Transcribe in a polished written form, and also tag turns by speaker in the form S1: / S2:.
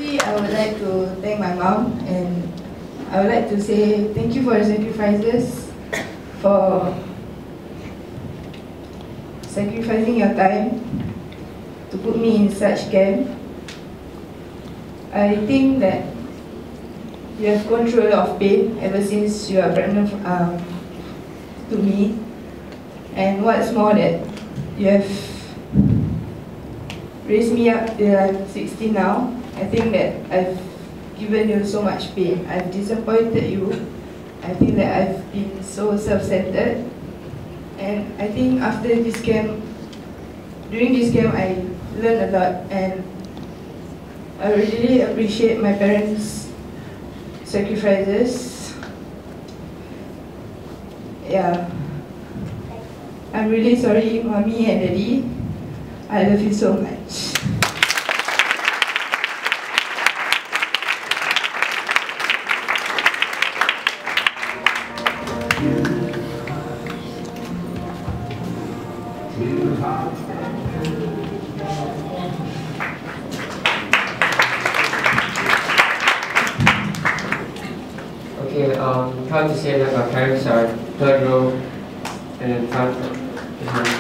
S1: Firstly, I would like to thank my mom, and I would like to say thank you for your sacrifices, for sacrificing your time to put me in such camp. I think that you have gone through a lot of pain ever since you are pregnant to me, and what's more that you have raised me up till I'm 16 now. I think that I've given you so much pain. I've disappointed you. I think that I've been so self-centered. And I think after this camp, during this camp, I learned a lot, and I really appreciate my parents' sacrifices. Yeah. I'm really sorry, Mommy and Daddy. I love you so much.
S2: Okay, proud to say that my parents are third row and in front.